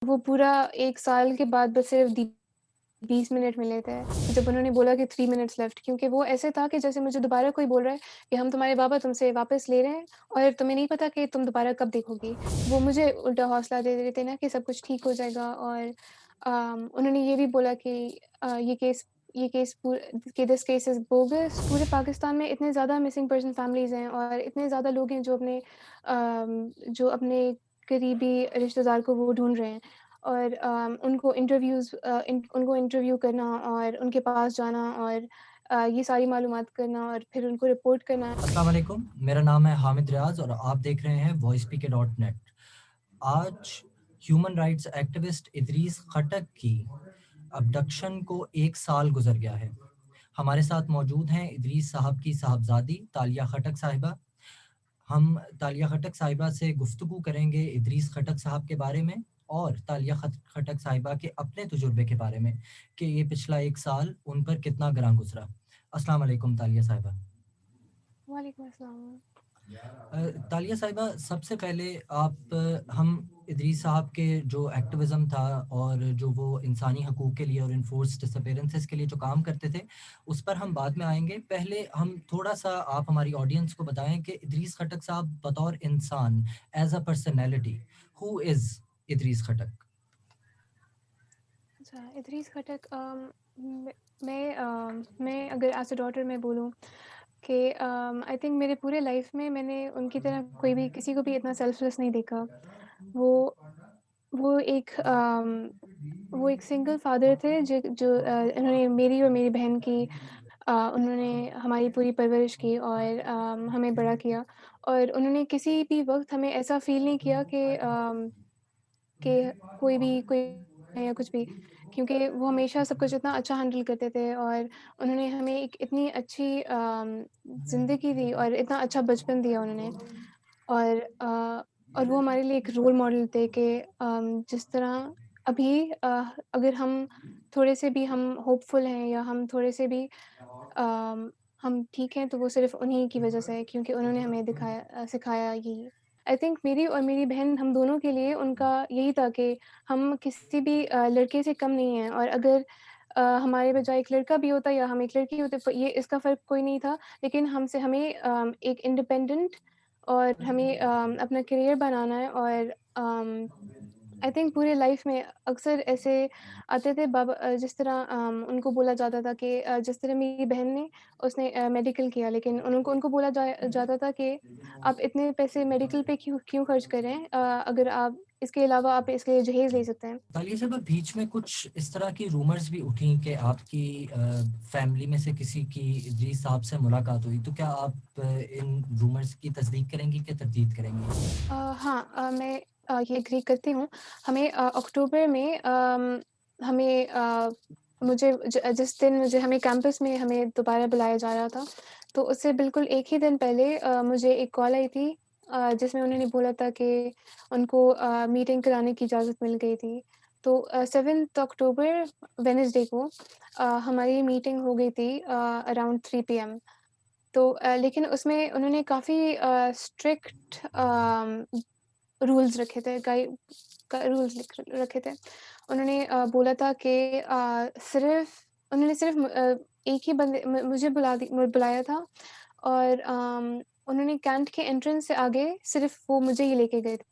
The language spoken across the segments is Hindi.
वो पूरा 1 साल के बाद बस सिर्फ़ 20 मिनट मिले थे। जब उन्होंने बोला कि 3 मिनट्स लेफ्ट, क्योंकि वो ऐसे था कि जैसे मुझे दोबारा कोई बोल रहा है कि हम तुम्हारे बाबा तुमसे वापस ले रहे हैं और तुम्हें नहीं पता कि तुम दोबारा कब देखोगी। वो मुझे उल्टा हौसला दे रहे थे ना कि सब कुछ ठीक हो जाएगा। और उन्होंने ये भी बोला कि ये केस कि दिस केस इज़ बोगस। पूरे पाकिस्तान में इतने ज़्यादा मिसिंग पर्सन फैमिलीज़ हैं और इतने ज़्यादा लोग हैं जो अपने करीबी रिश्तेदार को वो ढूँढ रहे हैं। और उनको इंटरव्यू करना और उनके पास जाना और ये सारी मालूमात करना और फिर उनको रिपोर्ट करना। अस्सलाम वालेकुम, मेरा नाम है हामिद रियाज़ और आप देख रहे हैं voicepk.net। आज ह्यूमन राइट्स एक्टिविस्ट इदरीस खटक की अबडक्शन को 1 साल गुज़र गया है। हमारे साथ मौजूद हैं इदरीस साहब की साहबज़ादी तालिया खटक साहिबा। हम तालिया खटक साहिबा से गुफ्तगू करेंगे इदरीस खटक साहब के बारे में और तालिया खटक साहिबा के अपने तजुर्बे के बारे में कि ये पिछला 1 साल उन पर कितना ग्रां गुज़रा। अस्सलाम वालेकुम तालिया साहिबा। वालेकुम अस्सलाम। तालिया साहिबा, सबसे पहले हम इदरीस साहब के जो एक्टिविज़्म था और जो वो इंसानी हकूक़ के लिए और एनफोर्स्ड डिसअपीयरेंसेस के लिए जो काम करते थे, उस पर हम बाद में आएँगे। पहले हम थोड़ा-सा आप हमारी ऑडियंस को बताएँ कि इदरीस खटक साहब बतौर इंसान, as a personality, who is Idris Khattak? अच्छा, इदरीस खटक म मैं अगर एज़ अ डॉटर मैं बोलूँ कि आई थिंक मेरे पूरे लाइफ़ में मैंने उनकी तरह कोई भी किसी को भी इतना सेल्फलेस नहीं देखा। वो वो एक वो एक सिंगल फ़ादर थे इन्होंने मेरी और मेरी बहन की उन्होंने हमारी पूरी परवरिश की और हमें बड़ा किया। और उन्होंने किसी भी वक़्त हमें ऐसा फ़ील नहीं किया कि कोई है या कुछ भी, क्योंकि वो हमेशा सब कुछ इतना अच्छा हैंडल करते थे और उन्होंने हमें एक इतनी अच्छी ज़िंदगी दी और इतना अच्छा बचपन दिया उन्होंने। और और वो हमारे लिए एक रोल मॉडल थे कि जिस तरह अभी अगर थोड़े से भी हम होपफुल हैं या हम थोड़े से भी अम, हम ठीक हैं, तो वो सिर्फ़ उन्हीं की वज़ह से है, क्योंकि उन्होंने हमें सिखाया यही। आई थिंक मेरी और मेरी बहन हम दोनों के लिए उनका यही था कि हम किसी भी लड़के से कम नहीं हैं। और अगर हमारे बजाय एक लड़का भी होता या हम एक लड़की होते, ये इसका फ़र्क कोई नहीं था। लेकिन एक इंडिपेंडेंट और हमें अपना करियर बनाना है। और आई थिंक पूरे लाइफ में अक्सर ऐसे आते थे जिस तरह उनको बोला जाता था कि जिस तरह मेरी बहन ने उसने मेडिकल किया, लेकिन उनको उनको बोला जाता था कि आप इतने पैसे मेडिकल पे क्यों क्यों खर्च कर रहे हैं, अगर आप इसके अलावा आप इसके लिए जहेज़ ले सकते हैं। तालिया साहिबा, बीच में कुछ इस तरह की रूमर्स भी उठी कि आपकी फैमिली में से किसी की इदरीस साहब से मुलाकात हुई, तो क्या आप इन रूमर्स की तस्दीक करेंगी कि तरदीद करेंगी? हाँ, मैं ये एग्री करती हूँ। हमें अक्टूबर में हमें जिस दिन हमें कैंपस में हमें दोबारा बुलाया जा रहा था, तो उससे बिल्कुल 1 ही दिन पहले मुझे एक कॉल आई थी, जिसमें उन्होंने बोला था कि उनको मीटिंग कराने की इजाज़त मिल गई थी। तो 7th अक्टूबर वेडनेसडे को हमारी मीटिंग हो गई थी अराउंड 3 पीएम। तो लेकिन उसमें उन्होंने काफ़ी स्ट्रिक्ट रूल्स रखे थे, रूल्स रखे थे। उन्होंने बोला था कि सिर्फ़ एक ही बंदे मुझे बुलाया था। और उन्होंने कैंट के एंट्रेंस से आगे सिर्फ़ वो मुझे ही लेके गए थे।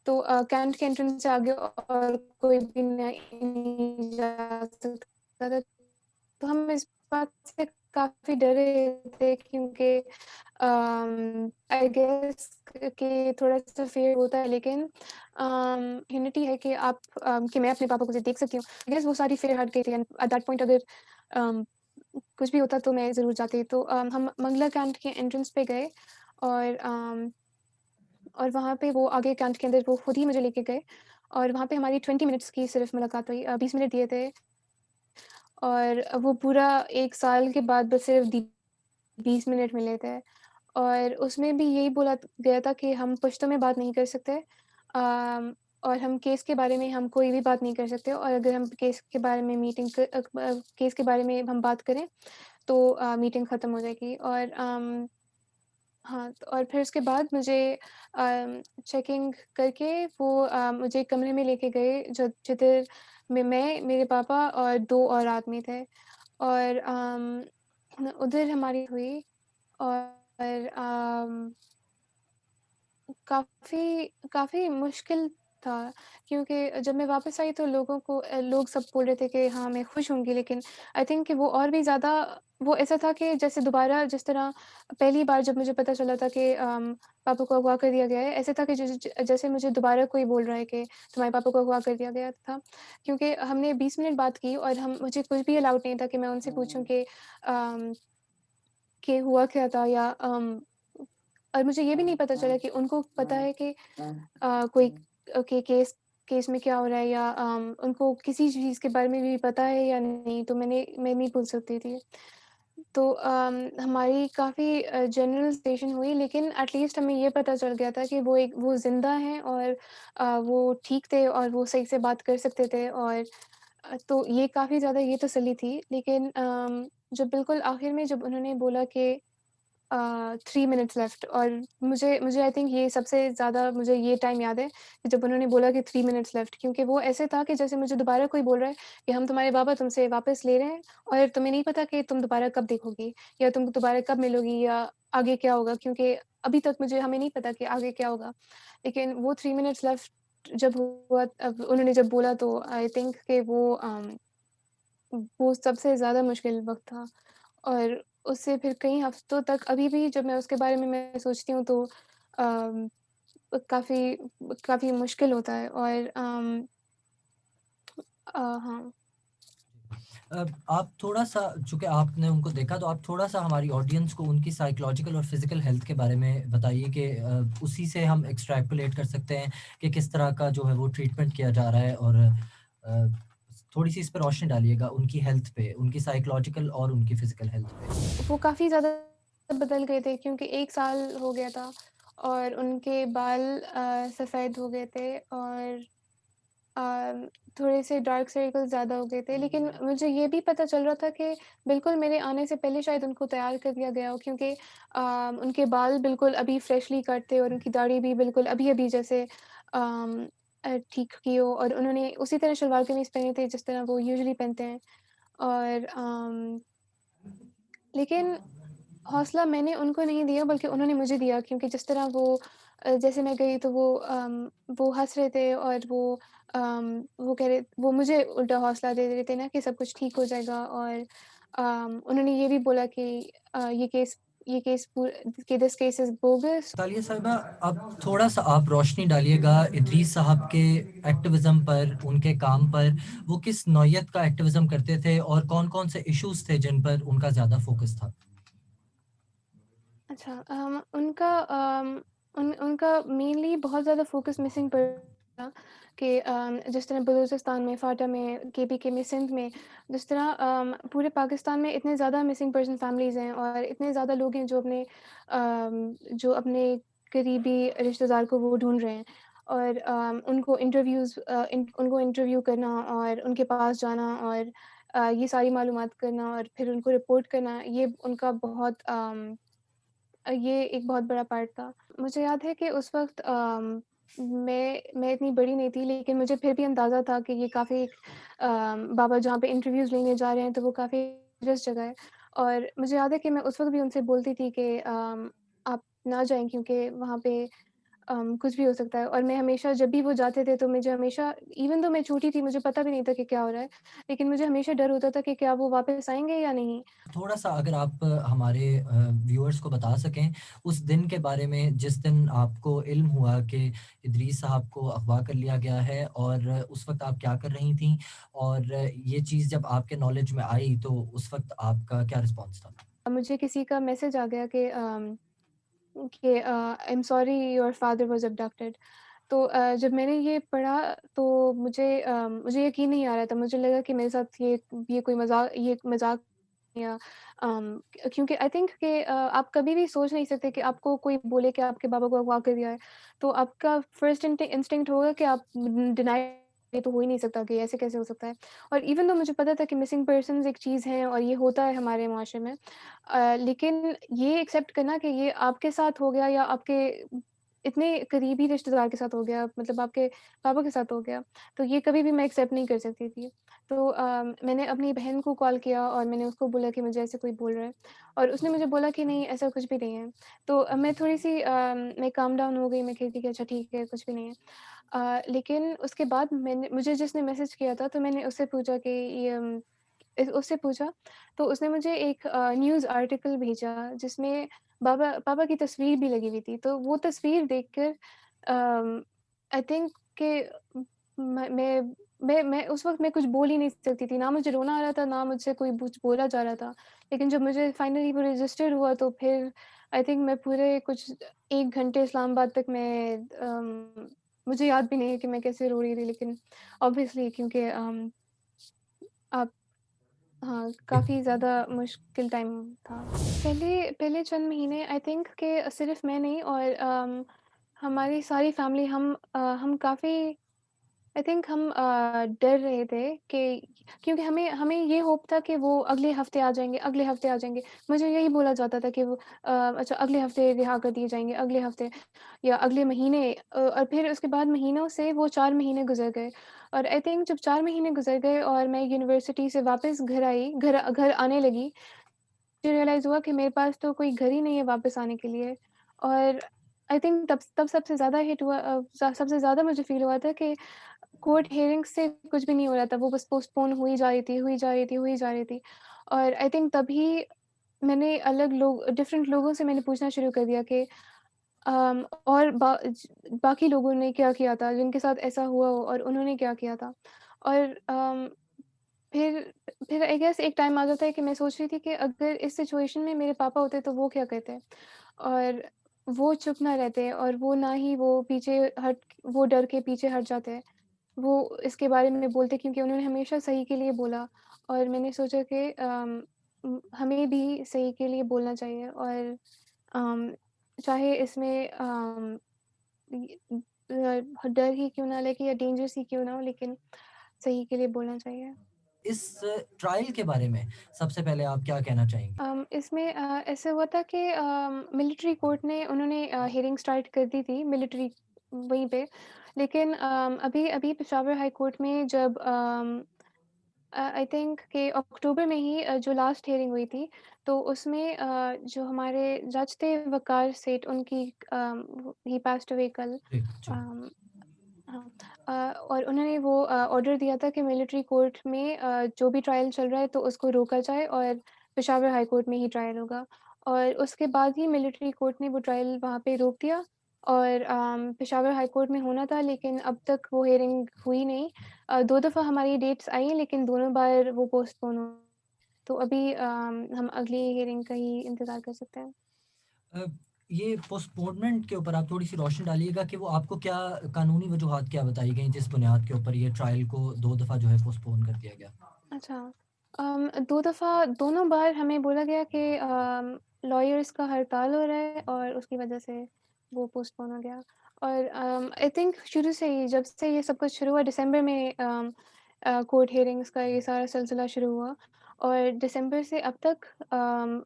तो कैंट के एंट्रेंस से आगे और कोई भी नहीं जा सकता था। तो हम इस बात से काफ़ी डरे थे, क्योंकि आई गेस कि थोड़ा-सा फ़ियर होता है, लेकिन ह्यूमैनिटी है कि मैं अपने पापा को देख सकती हूँ। आई गेस वो सारी फ़ियर हट गई थी एंड एट दैट पॉइंट अगर अम, कुछ भी होता तो मैं ज़रूर जाती। तो हम मंगला कैंट के एंट्रेंस पे गए और और वहाँ पे वो आगे कैंट के अंदर वो खुद ही मुझे लेके गए और वहाँ पे हमारी 20 मिनट्स की सिर्फ़ मुलाकात हुई। 20 मिनट दिए थे और वो पूरा 1 साल के बाद बस सिर्फ़ 20 मिनट मिले थे। और उसमें भी यही बोला गया था कि हम पश्तो में बात नहीं कर सकते, और हम केस के बारे में हम कोई भी बात नहीं कर सकते। और अगर हम केस के बारे में हम बात करें, तो मीटिंग ख़त्म हो जाएगी। और हाँ, तो और फिर उसके बाद मुझे चेकिंग करके वो मुझे एक कमरे में लेके गए जिधर में मैं, मेरे पापा और 2 और आदमी थे। और उधर हमारी हुई और काफ़ी काफ़ी मुश्किल था, क्योंकि जब मैं वापस आई तो लोग सब बोल रहे थे कि हाँ, मैं खुश होंगी, लेकिन आई थिंक कि वो और भी ज़्यादा वो ऐसा था कि जैसे दोबारा जिस तरह पहली बार जब मुझे पता चला था कि पापा को अगवा कर दिया गया है, ऐसे था कि जैसे मुझे दोबारा कोई बोल रहा है कि तुम्हारे पापा को अगवा कर दिया गया था। क्योंकि हमने 20 मिनट बात की और हम मुझे कुछ भी अलाउड नहीं था कि मैं उनसे पूछूँ अम, कि हुआ क्या था, या और मुझे ये भी नहीं पता चला कि उनको पता है कि कोई के केस में क्या हो रहा है, या उनको किसी चीज़ के बारे में भी पता है या नहीं, तो मैं नहीं पूछ सकती थी। तो हमारी काफ़ी जनरल सेशन हुई, लेकिन एट लीस्ट हमें ये पता चल गया था कि वो ज़िंदा हैं और वो ठीक थे और वो सही से बात कर सकते थे। और तो ये काफ़ी ज़्यादा ये तसल्ली थी। लेकिन जब बिल्कुल आखिर में जब उन्होंने बोला कि 3 मिनट्स लेफ्ट, और मुझे मुझे आई थिंक ये सबसे ज़्यादा मुझे ये टाइम याद है कि जब उन्होंने बोला कि 3 मिनट्स लेफ्ट, क्योंकि वो ऐसे था कि जैसे मुझे दोबारा कोई बोल रहा है कि हम तुम्हारे बाबा तुमसे वापस ले रहे हैं और तुम्हें नहीं पता कि तुम दोबारा कब देखोगी या तुम दोबारा कब मिलोगी या आगे क्या होगा, क्योंकि अभी तक हमें नहीं पता कि आगे क्या होगा। लेकिन वो 3 मिनट्स लेफ्ट जब हुआ, अब उन्होंने जब बोला, तो आई थिंक कि वो सबसे ज़्यादा मुश्किल वक़्त था। और उससे फिर कई हफ्तों तक अभी भी जब मैं उसके बारे में मैं सोचती हूँ तो अम, काफ़ी काफ़ी मुश्किल होता है। और हाँ। आप थोड़ा-सा चूँकि आपने उनको देखा तो आप थोड़ा-सा हमारी ऑडियंस को उनकी साइकोलॉजिकल और फिज़िकल हेल्थ के बारे में बताइए कि उसी से हम एक्सट्रैपोलेट कर सकते हैं कि किस तरह का जो है वो ट्रीटमेंट किया जा रहा है और थोड़ी-सी इस पे रोशनी डालिएगा उनकी हेल्थ पे, उनकी साइकोलॉजिकल और उनकी फिज़िकल हेल्थ पे। वो काफ़ी ज़्यादा बदल गए थे, क्योंकि 1 साल हो गया था और उनके बाल सफ़ेद हो गए थे और अ, थोड़े से डार्क सर्कल ज़्यादा हो गए थे। लेकिन मुझे ये भी पता चल रहा था कि बिल्कुल मेरे आने से पहले शायद उनको तैयार कर दिया गया हो, क्योंकि उनके बाल बिल्कुल अभी फ्रेशली कट थे और उनकी दाढ़ी भी बिल्कुल अभी-अभी जैसे ठीक की हो, और उन्होंने उसी तरह शलवार कमीज़ पहने थे जिस तरह वो यूजुअली पहनते हैं। और लेकिन हौसला मैंने उनको नहीं दिया बल्कि उन्होंने मुझे दिया, क्योंकि जिस तरह जैसे मैं गई तो वो हँस रहे थे और वो मुझे उल्टा हौसला दे रहे थे ना कि सब कुछ ठीक हो जाएगा। और उन्होंने ये भी बोला कि ये केस पूर कि दिस केस इज़ बोगस। तालिया साहिबा, अब थोड़ा-सा आप रोशनी डालिएगा इदरीस साहब के एक्टिविज़्म पर, उनके काम पर। वो किस नौइयत का एक्टिविज़्म करते थे और कौन-कौन से इश्यूज़ थे जिन पर उनका ज़्यादा फ़ोकस था? अच्छा, उनका मेनली बहुत ज़्यादा फ़ोकस मिसिंग पर था कि जिस तरह बलूचिस्तान में, फाटा में, केपीके में, सिंध में, जिस तरह पूरे पाकिस्तान में इतने ज़्यादा मिसिंग पर्सन फैमिलीज़ हैं और इतने ज़्यादा लोग हैं जो अपने करीबी रिश्तेदार को वो ढूँढ रहे हैं। और उनको इंटरव्यू करना और उनके पास जाना और ये सारी मालूमात करना और फिर उनको रिपोर्ट करना, ये उनका ये एक बहुत बड़ा पार्ट था। मुझे याद है कि उस वक़्त मैं इतनी बड़ी नहीं थी, लेकिन मुझे फिर भी अंदाज़ा था कि ये काफ़ी बाबा जहाँ पे इंटरव्यूज़ लेने जा रहे हैं, तो वो काफ़ी सीरियस जगह है। और मुझे याद है कि मैं उस वक़्त भी उनसे बोलती थी कि आप ना जाएँ, क्योंकि वहाँ पे कुछ भी हो सकता है। और मैं हमेशा जब भी वो जाते थे तो मुझे हमेशा, इवन दो मैं छोटी थी, मुझे पता भी नहीं था कि क्या हो रहा है, लेकिन मुझे हमेशा डर होता था कि क्या वो वापस आएँगे या नहीं? थोड़ा-सा अगर आप हमारे व्यूअर्स को बता सकें, उस दिन के बारे में जिस दिन आपको इल्म हुआ कि इदरीस साहब को अगवा कर लिया गया है और उस वक़्त आप क्या कर रही थीं? और ये चीज़ जब आपके नॉलेज में आई तो उस वक़्त आपका क्या रिस्पॉन्स था? मुझे किसी का मैसेज आ गया कि I am sorry your father was abducted. तो जब मैंने ये पढ़ा तो मुझे यकीन नहीं आ रहा था। मुझे लगा कि मेरे साथ ये मज़ाक या क्योंकि आई थिंक कि आप कभी भी सोच नहीं सकते कि आपको कोई बोले कि आपके बाबा को अगवा कर दिया है। तो आपका फर्स्ट इंस्टिंक्ट होगा कि आप डिनाई ये तो हो ही नहीं सकता कि ऐसे कैसे हो सकता है? और इवन दो मुझे पता था कि मिसिंग पर्सन्स एक चीज़ है और ये होता है हमारे माशरे में। लेकिन ये एक्सेप्ट करना कि ये आपके साथ हो गया या आपके इतने करीबी रिश्तेदार के साथ हो गया, मतलब आपके पापा के साथ हो गया, तो ये कभी भी मैं एक्सेप्ट नहीं कर सकती थी। तो मैंने अपनी बहन को कॉल किया और मैंने उसको बोला कि मुझे ऐसे कोई बोल रहा है और उसने मुझे बोला कि नहीं ऐसा कुछ भी नहीं है। तो मैं थोड़ी-सी मैं काम डाउन हो गई, मैं कही कि अच्छा ठीक है, कुछ भी नहीं है। लेकिन उसके बाद मैंने मुझे जिसने मैसेज किया था तो मैंने उससे पूछा कि ये उससे पूछा, तो उसने मुझे एक न्यूज़ आर्टिकल भेजा जिसमें बाबा पापा की तस्वीर भी लगी हुई थी। तो वो तस्वीर देखकर आई थिंक कि म मैं उस वक़्त मैं कुछ बोल ही नहीं सकती थी। ना मुझे रोना आ रहा था, ना मुझसे कोई कुछ बोला जा रहा था। लेकिन जब मुझे फाइनली वो रजिस्टर हुआ तो फिर आई थिंक मैं पूरे कुछ 1 घंटे इस्लामाबाद तक मुझे याद भी नहीं है कि मैं कैसे रो रही थी, लेकिन ऑब्वियसली क्योंकि आप हाँ, काफ़ी ज़्यादा मुश्किल टाइम था। पहले पहले चंद महीने आई थिंक कि सिर्फ़ मैं नहीं और हमारी सारी फैमिली हम काफ़ी आई थिंक डर रहे थे कि क्योंकि हमें हमें ये होप था कि वो अगले हफ़्ते आ जाएँगे, अगले हफ़्ते आ जाएँगे। मुझे यही बोला जाता था कि वो अच्छा अगले हफ़्ते रिहा कर दिए जाएँगे, अगले हफ़्ते या अगले महीने और फिर उसके बाद महीनों से वो 4 महीने गुज़र गए और आई थिंक जब 4 महीने गुज़र गए और मैं यूनिवर्सिटी से वापस घर आई, घर घर आने लगी, मुझे रियलाइज़ हुआ कि मेरे पास तो कोई घर ही नहीं है वापस आने के लिए और आई थिंक तब तब सबसे ज़्यादा हिट हुआ सबसे ज़्यादा मुझे फ़ील हुआ था कि कोर्ट हियरिंग्स से कुछ भी नहीं हो रहा था, वो बस पोस्टपोन हुई जा रही थी, हुई जा रही थी, हुई जा रही थी। और आई थिंक तभी मैंने अलग लोग डिफरेंट लोगों से मैंने पूछना शुरू कर दिया कि और बाकी लोगों ने क्या किया था, जिनके साथ ऐसा हुआ हो और उन्होंने क्या किया था। और फिर फिर आई गेस एक टाइम आ जाता है कि मैं सोच रही थी कि अगर इस सिचुएशन में मेरे पापा होते तो वो क्या करते? और वो चुप ना रहते और वो ना ही वो डर के पीछे हट जाते। वो इसके बारे में बोलते क्योंकि उन्होंने हमेशा सही के लिए बोला और मैंने सोचा कि हमें भी सही के लिए बोलना चाहिए और अम, चाहे इसमें डर ही क्यों ना लगे या डेंजरस ही क्यों ना हो, लेकिन सही के लिए बोलना चाहिए। इस ट्रायल के बारे में सबसे पहले आप क्या कहना चाहेंगी? इसमें ऐसा हुआ था कि मिलिट्री कोर्ट ने उन्होंने हियरिंग स्टार्ट कर दी थी मिलिट्री वहीं पे। लेकिन अभी अभी पेशावर हाई कोर्ट में जब आई थिंक कि अक्टूबर में ही जो लास्ट हियरिंग हुई थी, तो उसमें जो हमारे जज थे वक़ार सेठ उनकी ही पास्ड अवे कल। जी, जी। अम, हाँ, और उन्होंने वो ऑर्डर दिया था कि मिलिट्री कोर्ट में जो भी ट्रायल चल रहा है तो उसको रोका जाए और पेशावर हाई कोर्ट में ही ट्रायल होगा। और उसके बाद ही मिलिट्री कोर्ट ने वो ट्रायल वहाँ पे रोक दिया और पेशावर हाई कोर्ट में होना था, लेकिन अब तक वो हियरिंग हुई नहीं। 2 दफ़ा हमारी डेट्स आई लेकिन दोनों बार वो पोस्टपोन हो, तो अभी हम अगली हियरिंग का ही इंतज़ार कर सकते हैं। अ, ये पोस्टपोनमेंट के ऊपर आप थोड़ी-सी रोशनी डालिएगा कि वो आपको क्या कानूनी वजूहात क्या बताई गई जिस बुनियाद के ऊपर ये ट्रायल को 2 दफ़ा जो है पोस्टपोन कर दिया गया? अच्छा। 2 दफ़ा दोनों बार हमें बोला गया कि लॉयर्स का हड़ताल हो रहा है और उसकी वज़ह से वो पोस्टपोन हो गया। और आई थिंक शुरू से ही जब से ये सब कुछ शुरू हुआ दिसंबर में कोर्ट हियरिंग्स का ये सारा सिलसिला शुरू हुआ और दिसंबर से अब तक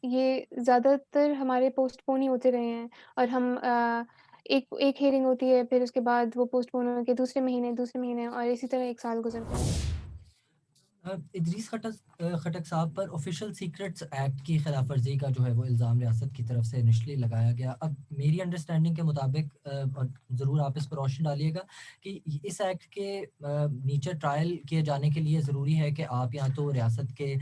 ये ज़्यादातर हमारे पोस्टपोन ही होते रहे हैं और हम एक एक हियरिंग होती है, फिर उसके बाद वो पोस्टपोन होके दूसरे महीने और इसी तरह 1 साल गुज़र गया। इदरीस खटक साहब पर ऑफ़िशियल सीक्रेट्स एक्ट की खिलाफ़वर्ज़ी का जो है वो इल्ज़ाम रियासत की तरफ से इनिशियली लगाया गया। अब मेरी अंडरस्टैंडिंग के मुताबिक और ज़रूर आप इस पर रोशनी डालिएगा कि इस एक्ट के नीचे ट्रायल किए जाने के लिए ज़रूरी है कि आप या तो रियासत के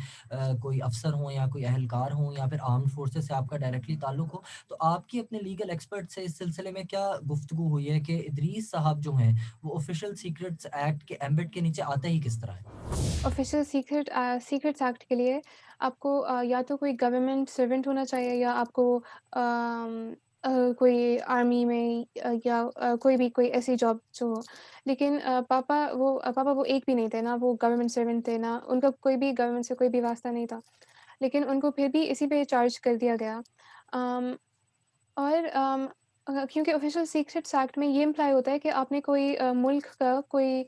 कोई अफ़सर हों या कोई अहलकार हों या फिर आर्म्ड फ़ोर्सेस से आपका डायरेक्टली ताल्लुक हो। तो आपकी अपने लीगल एक्सपर्ट से इस सिलसिले में क्या गुफ्तगू हुई है कि इदरीस साहब जो हैं, वो ऑफ़िशियल सीक्रेट्स एक्ट के एम्बेट के नीचे आते ही किस तरह हैं? ऑफ़िशियल सीक्रेट्स एक्ट के लिए आपको या तो कोई गवर्नमेंट सर्वेंट होना चाहिए या आपको कोई आर्मी में या कोई ऐसी जॉब जो हो। लेकिन पापा वो एक भी नहीं थे, ना वो गवर्नमेंट सर्वेंट थे, ना उनका कोई भी गवर्नमेंट से कोई भी वास्ता नहीं था। लेकिन उनको फिर भी इसी पे चार्ज कर दिया गया। अम और क्योंकि ऑफ़िशियल सीक्रेट्स एक्ट में ये इम्प्लाई होता है कि आपने कोई मुल्क का कोई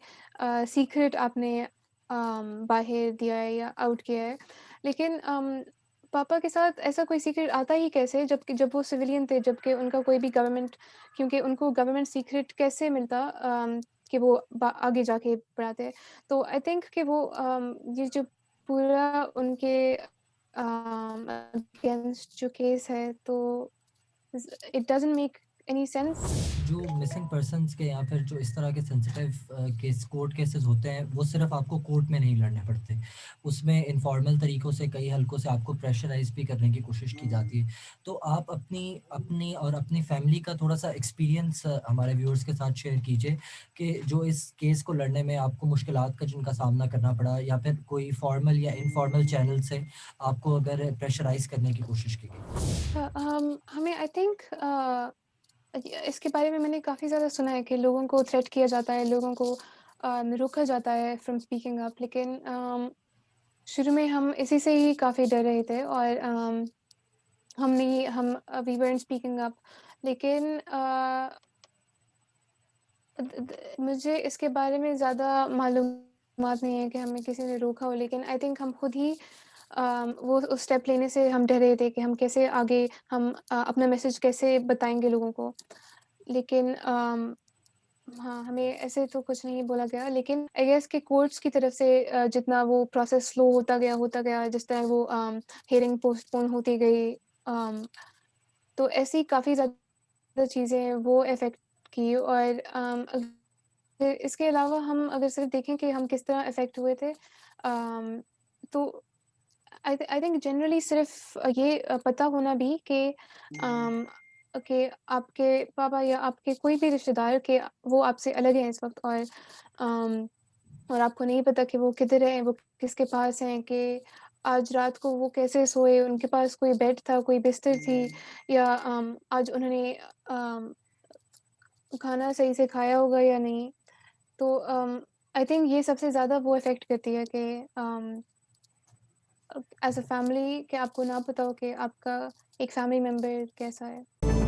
सीक्रेट आपने बाहिर दिया है या आउट किया है। लेकिन पापा के साथ ऐसा कोई सीक्रेट आता ही कैसे जबकि जब वो सिविलियन थे, जबकि उनका कोई भी गवर्नमेंट क्योंकि उनको गवर्नमेंट सीक्रेट कैसे मिलता कि वो बा आगे जाके बढ़ाते। तो आई थिंक कि वो ये जो पूरा उनके अगेंस्ट जो केस है तो it doesn't make any sense. जो मिसिंग पर्सन्स के या फिर जो इस तरह के सेंसिटिव केस कोर्ट केसेस होते हैं, वो सिर्फ़ आपको कोर्ट में नहीं लड़ने पड़ते। उसमें इनफॉर्मल तरीकों से, कई हलकों से आपको प्रेशराइज़ भी करने की कोशिश की जाती है। तो आप अपनी अपनी और अपनी फैमिली का थोड़ा-सा एक्सपीरियंस हमारे व्यूअर्स के साथ शेयर कीजिए कि जो इस केस को लड़ने में आपको मुश्किलात का जिनका सामना करना पड़ा, या फिर कोई फॉर्मल या इनफॉर्मल चैनल से आपको अगर प्रेशराइज़ करने की कोशिश की गई। हमें आई थिंक इसके बारे में मैंने काफ़ी ज़्यादा सुना है कि लोगों को थ्रेट किया जाता है, लोगों को रोका जाता है फ्रॉम स्पीकिंग अप लेकिन शुरू में हम इसी से ही काफ़ी डर रहे थे और वी weren't स्पीकिंग अप लेकिन मुझे इसके बारे में ज़्यादा मालूमात नहीं है कि हमें किसी ने रोका हो लेकिन आई थिंक हम खुद ही वो उस स्टेप लेने से हम डर रहे थे कि हम कैसे आगे अपना मैसेज कैसे बताएँगे लोगों को। लेकिन हाँ, हमें ऐसे तो कुछ नहीं बोला गया लेकिन आई गेस कि कोर्ट्स की तरफ से जितना वो प्रोसेस स्लो होता गया जिस तरह वो हियरिंग पोस्टपोन होती गई अम, तो ऐसी काफ़ी ज़्यादा चीज़ें हैं वो इफ़ेक्ट की और इसके अलावा हम अगर सिर्फ़ देखें कि हम किस तरह इफ़ेक्ट हुए थे तो आई थिंक जनरली सिर्फ़ ये पता होना भी कि आपके पापा या आपके कोई भी रिश्तेदार के वो आपसे अलग हैं इस वक़्त अम, और आपको नहीं पता कि वो किधर हैं, वो किसके पास हैं, कि आज रात को वो कैसे सोए, उनके पास कोई बेड था, कोई बिस्तर थी या आज उन्होंने अम, खाना सही से खाया होगा या नहीं। तो आई थिंक ये सबसे ज़्यादा वो इफ़ेक्ट करती है कि एज़ अ फैमिली कि आपको ना पता हो कि आपका एक फैमिली मेंबर कैसा है।